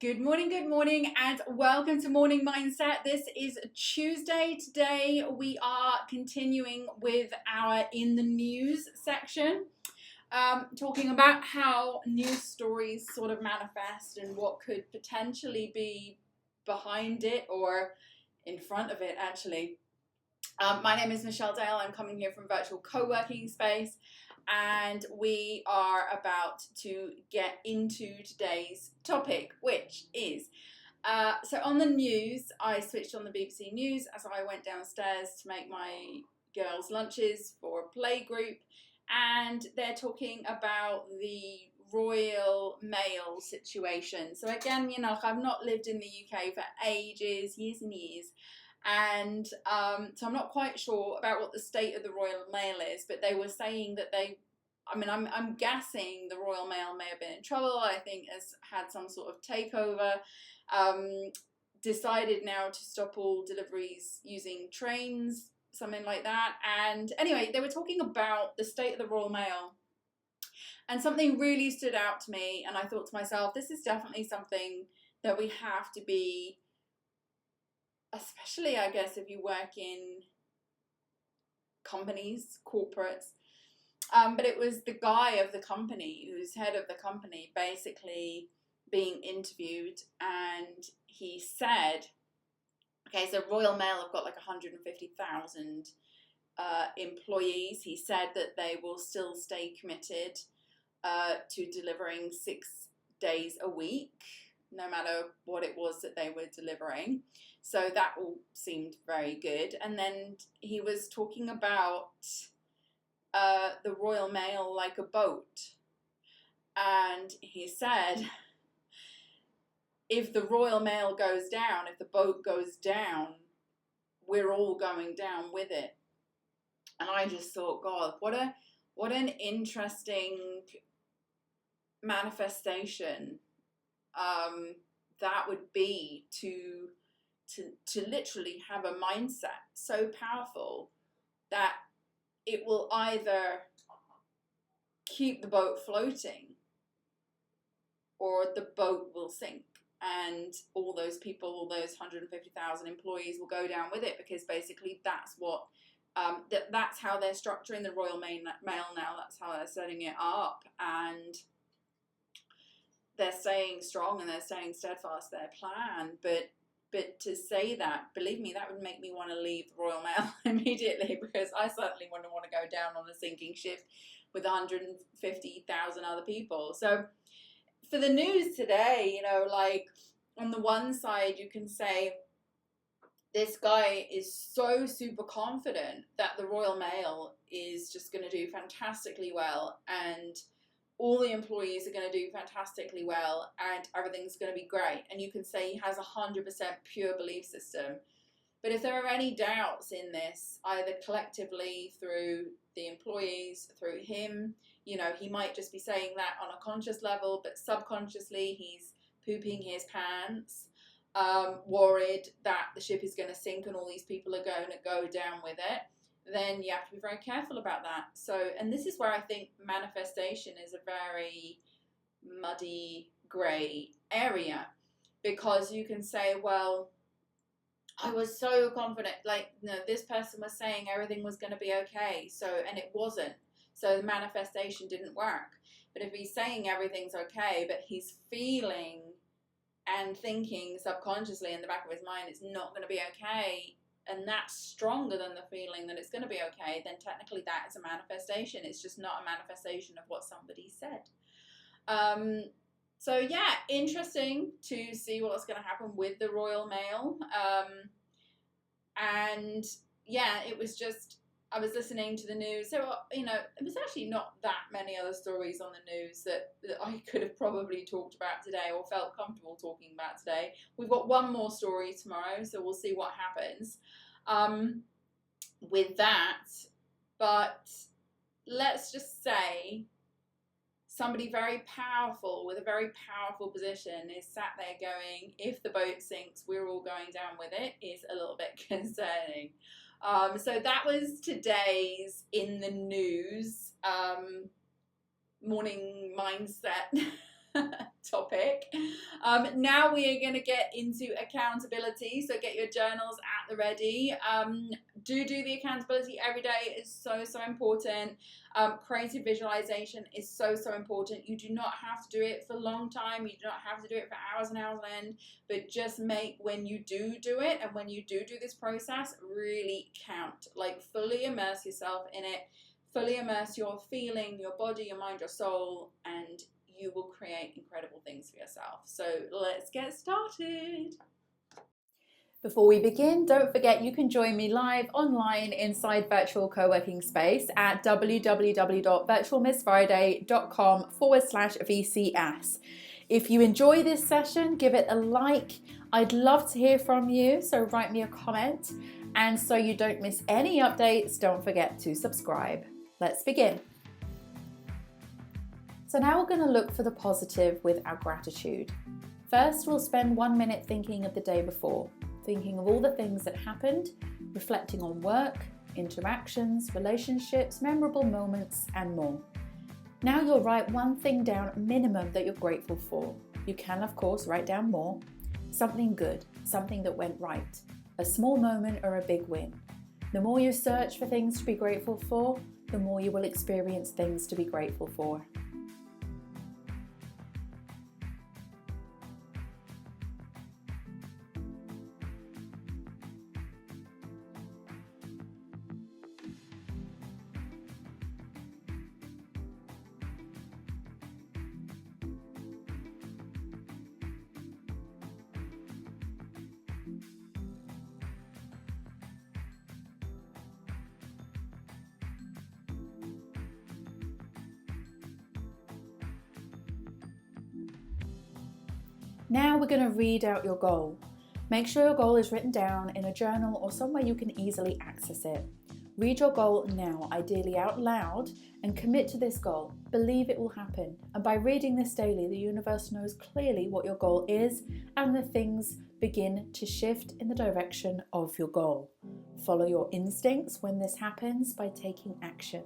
Good morning, and welcome to Morning Mindset. This is Tuesday. Today, we are continuing with our In the News section, talking about how news stories sort of manifest and what could potentially be behind it or in front of it, actually. My name is Michelle Dale. I'm coming here from virtual co-working space, and we are about to get into today's topic, which is so on the news. I switched on the BBC News as I went downstairs to make my girls' lunches for a play group, and they're talking about the Royal Mail situation. So again, I've not lived in the UK for ages, years and years. And so I'm not quite sure about what the state of the Royal Mail is, but they were saying that I'm guessing the Royal Mail may have been in trouble. I think has had some sort of takeover, decided now to stop all deliveries using trains, something like that. And anyway, they were talking about the state of the Royal Mail, and something really stood out to me, and I thought to myself, this is definitely something that we have to be, especially, I guess, if you work in companies, corporates. But it was the guy of the company, who's head of the company, basically being interviewed, and he said, okay, so Royal Mail have got like 150,000 employees. He said that they will still stay committed to delivering 6 days a week, no matter what it was that they were delivering. So that all seemed very good. And then he was talking about the Royal Mail like a boat. And he said, if the Royal Mail goes down, if the boat goes down, we're all going down with it. And I just thought, God, what an interesting manifestation that would be to literally have a mindset so powerful that it will either keep the boat floating or the boat will sink, and all those people, all those 150,000 employees will go down with it, because basically that's what that's how they're structuring the Royal Mail now. That's how they're setting it up, and they're staying strong and they're staying steadfast their plan. But to say that, believe me, that would make me want to leave the Royal Mail immediately, because I certainly wouldn't want to go down on a sinking ship with 150,000 other people. So for the news today, like on the one side, you can say this guy is so super confident that the Royal Mail is just going to do fantastically well, and all the employees are going to do fantastically well, and everything's going to be great. And you can say he has 100% pure belief system. But if there are any doubts in this, either collectively through the employees, through him, he might just be saying that on a conscious level, but subconsciously he's pooping his pants, worried that the ship is going to sink and all these people are going to go down with it, then you have to be very careful about that. So, and this is where I think manifestation is a very muddy, grey area, because you can say, well, I was so confident, this person was saying everything was going to be okay, and it wasn't. So the manifestation didn't work. But if he's saying everything's okay, but he's feeling and thinking subconsciously in the back of his mind it's not going to be okay, and that's stronger than the feeling that it's going to be okay, then technically that is a manifestation. It's just not a manifestation of what somebody said. So yeah, interesting to see what's going to happen with the Royal Mail. And yeah, it was just, I was listening to the news. So, it was actually not that many other stories on the news that I could have probably talked about today or felt comfortable talking about today. We've got one more story tomorrow, so we'll see what happens with that. But let's just say somebody very powerful with a very powerful position is sat there going, if the boat sinks, we're all going down with it, is a little bit concerning. So that was today's In the News morning mindset topic. Now we are going to get into accountability. So get your journals at the ready. Do the accountability every day. Is so important. Creative visualization is so important. You do not have to do it for a long time. You do not have to do it for hours and hours on end. But just make when you do it, and when you do this process, really count. Like fully immerse yourself in it. Fully immerse your feeling, your body, your mind, your soul, and you will create incredible things for yourself. So let's get started. Before we begin, don't forget you can join me live online inside Virtual Co-working Space at www.virtualmissfriday.com/VCS. If you enjoy this session, give it a like. I'd love to hear from you, so write me a comment. And so you don't miss any updates, don't forget to subscribe. Let's begin. So now we're going to look for the positive with our gratitude. First, we'll spend 1 minute thinking of the day before, thinking of all the things that happened, reflecting on work, interactions, relationships, memorable moments, and more. Now you'll write one thing down minimum that you're grateful for. You can, of course, write down more. Something good, something that went right, a small moment or a big win. The more you search for things to be grateful for, the more you will experience things to be grateful for. Now we're going to read out your goal. Make sure your goal is written down in a journal or somewhere you can easily access it. Read your goal now, ideally out loud, and commit to this goal. Believe it will happen. And by reading this daily, the universe knows clearly what your goal is, and the things begin to shift in the direction of your goal. Follow your instincts when this happens by taking action.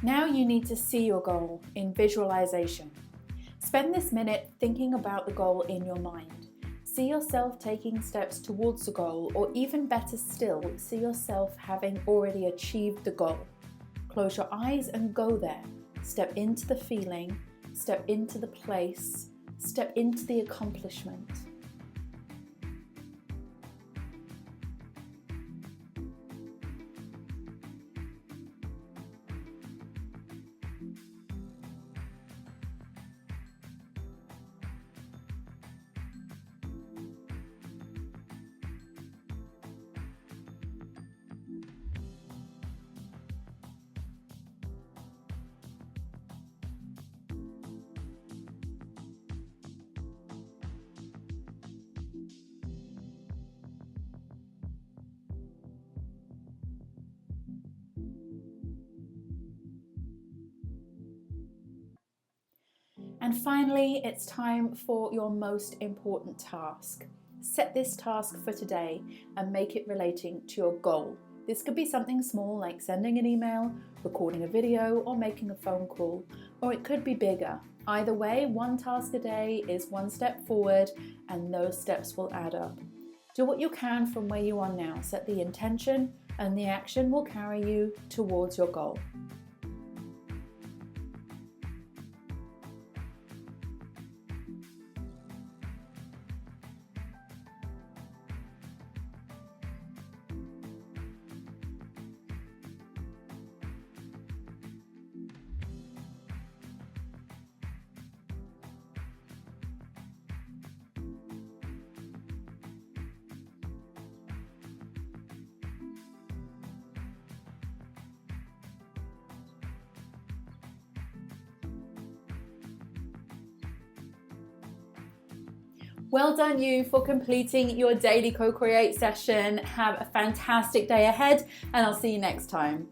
Now you need to see your goal in visualization. Spend this minute thinking about the goal in your mind. See yourself taking steps towards the goal, or even better still, see yourself having already achieved the goal. Close your eyes and go there. Step into the feeling, step into the place, step into the accomplishment. And finally, it's time for your most important task. Set this task for today and make it relating to your goal. This could be something small like sending an email, recording a video, or making a phone call, or it could be bigger. Either way, one task a day is one step forward, and those steps will add up. Do what you can from where you are now. Set the intention, and the action will carry you towards your goal. Well done you for completing your daily co-create session. Have a fantastic day ahead, and I'll see you next time.